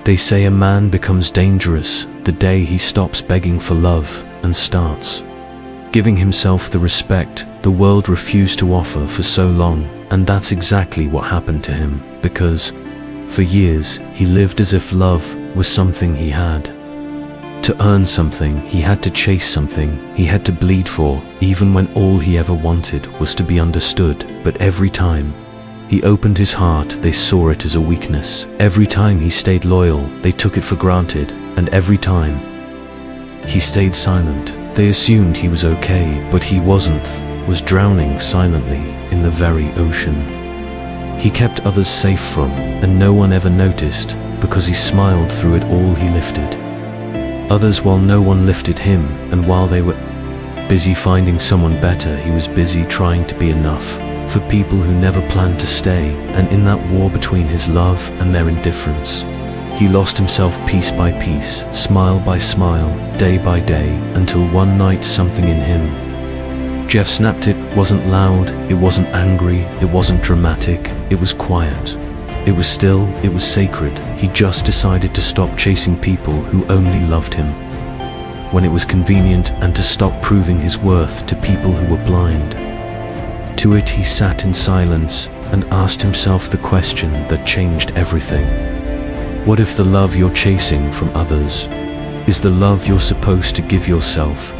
They say a man becomes dangerous the day he stops begging for love and starts giving himself the respect the world refused to offer for so long. And that's exactly what happened to him, because for years he lived as if love was something he had. To earn something, he had to chase something he had to bleed for, even when all he ever wanted was to be understood. But every time he opened his heart, they saw it as a weakness. Every time he stayed loyal, they took it for granted. And every time he stayed silent, they assumed he was okay, but he wasn't, was drowning silently in the very ocean he kept others safe from, and no one ever noticed, because he smiled through it all. He lifted others while no one lifted him, and while they were busy finding someone better, he was busy trying to be enough for people who never planned to stay. And in that war between his love and their indifference, he lost himself piece by piece, smile by smile, day by day, until one night something in him, Jeff, snapped. It wasn't loud, it wasn't angry, it wasn't dramatic, it was quiet. It was still, it was sacred. He just decided to stop chasing people who only loved him when it was convenient, and to stop proving his worth to people who were blind to it. He sat in silence and asked himself the question that changed everything. What if the love you're chasing from others is the love you're supposed to give yourself?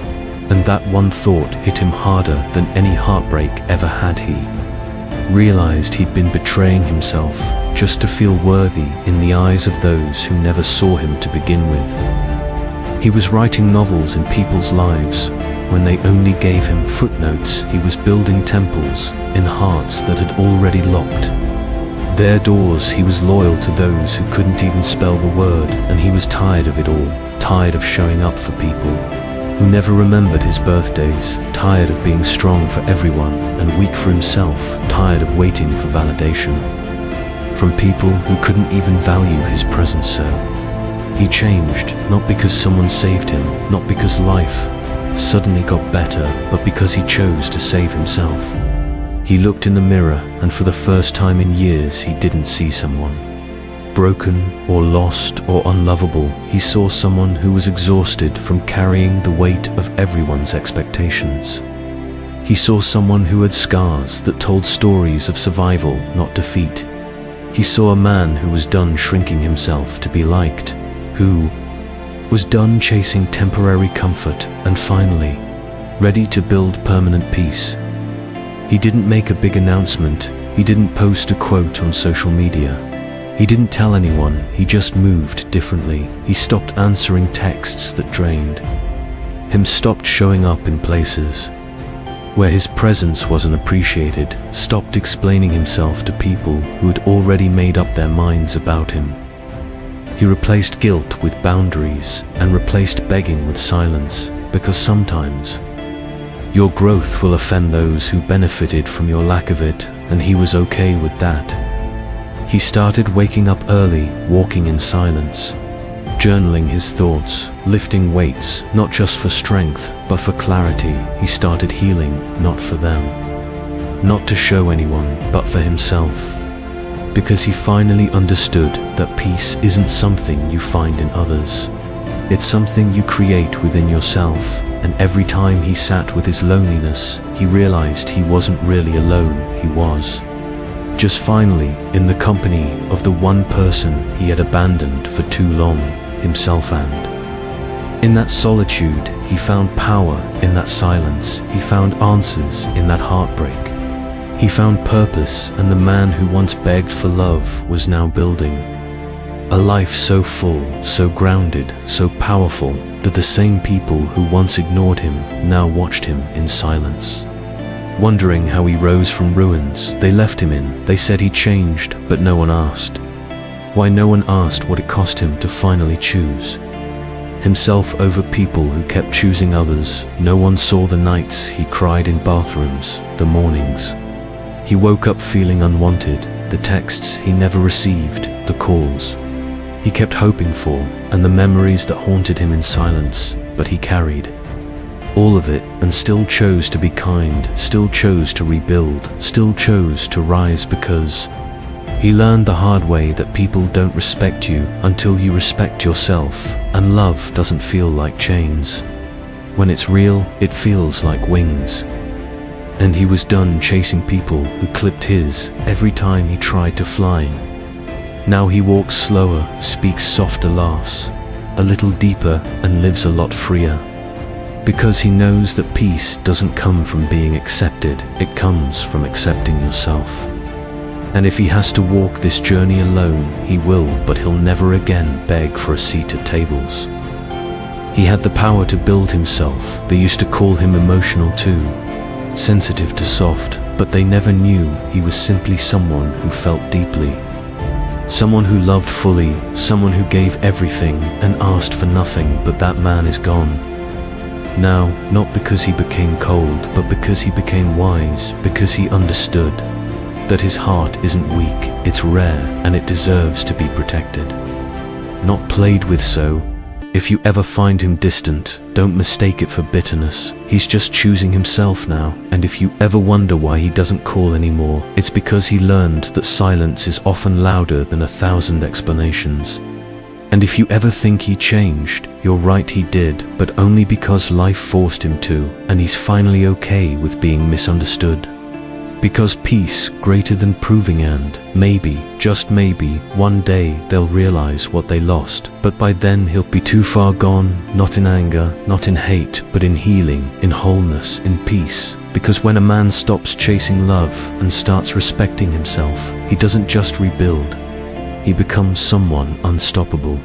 And that one thought hit him harder than any heartbreak ever had. He realized he'd been betraying himself just to feel worthy in the eyes of those who never saw him to begin with. He was writing novels in people's lives when they only gave him footnotes. He was building temples in hearts that had already locked their doors. He was loyal to those who couldn't even spell the word, and he was tired of it all, tired of showing up for people who never remembered his birthdays, tired of being strong for everyone and weak for himself, tired of waiting for validation from people who couldn't even value his presence. So he changed, not because someone saved him, not because life suddenly got better, but because he chose to save himself. He looked in the mirror, and for the first time in years he didn't see someone broken or lost or unlovable. He saw someone who was exhausted from carrying the weight of everyone's expectations. He saw someone who had scars that told stories of survival, not defeat. He saw a man who was done shrinking himself to be liked, who was done chasing temporary comfort, and finally ready to build permanent peace. He didn't make a big announcement. He didn't post a quote on social media. He didn't tell anyone. He just moved differently. He stopped answering texts that drained him, stopped showing up in places where his presence wasn't appreciated, stopped explaining himself to people who had already made up their minds about him. He replaced guilt with boundaries and replaced begging with silence, because sometimes your growth will offend those who benefited from your lack of it, and he was okay with that. He started waking up early, walking in silence, journaling his thoughts, lifting weights, not just for strength, but for clarity. He started healing, not for them, not to show anyone, but for himself. Because he finally understood that peace isn't something you find in others. It's something you create within yourself. And every time he sat with his loneliness, he realized he wasn't really alone. He was just finally in the company of the one person he had abandoned for too long, himself. And in that solitude, he found power. In that silence, he found answers. In that heartbreak, he found purpose. And the man who once begged for love was now building a life so full, so grounded, so powerful, that the same people who once ignored him now watched him in silence, wondering how he rose from ruins they left him in. They said he changed, but no one asked why. No one asked what it cost him to finally choose himself over people who kept choosing others. No one saw the nights he cried in bathrooms, the mornings he woke up feeling unwanted, the texts he never received, the calls he kept hoping for, and the memories that haunted him in silence. But he carried all of it and still chose to be kind, still chose to rebuild, still chose to rise, because He learned the hard way that people don't respect you until you respect yourself, and love doesn't feel like chains. When it's real, it feels like wings. And he was done chasing people who clipped his every time he tried to fly. Now he walks slower, speaks softer laughs, a little deeper, and lives a lot freer. Because he knows that peace doesn't come from being accepted, it comes from accepting yourself. And if he has to walk this journey alone, he will, but he'll never again beg for a seat at tables. He had the power to build himself. They used to call him emotional too, sensitive to soft, but they never knew he was simply someone who felt deeply. Someone who loved fully, someone who gave everything and asked for nothing, but that man is gone. Now, not because he became cold, but because he became wise, because he understood that his heart isn't weak, it's rare, and it deserves to be protected, not played with. So, if you ever find him distant, don't mistake it for bitterness. He's just choosing himself now. And if you ever wonder why he doesn't call anymore, it's because he learned that silence is often louder than 1,000 explanations. And if you ever think he changed, you're right, he did, but only because life forced him to, and he's finally okay with being misunderstood. Because peace greater than proving, and maybe, just maybe, one day they'll realize what they lost. But by then he'll be too far gone, not in anger, not in hate, but in healing, in wholeness, in peace. Because when a man stops chasing love and starts respecting himself, he doesn't just rebuild, he becomes someone unstoppable.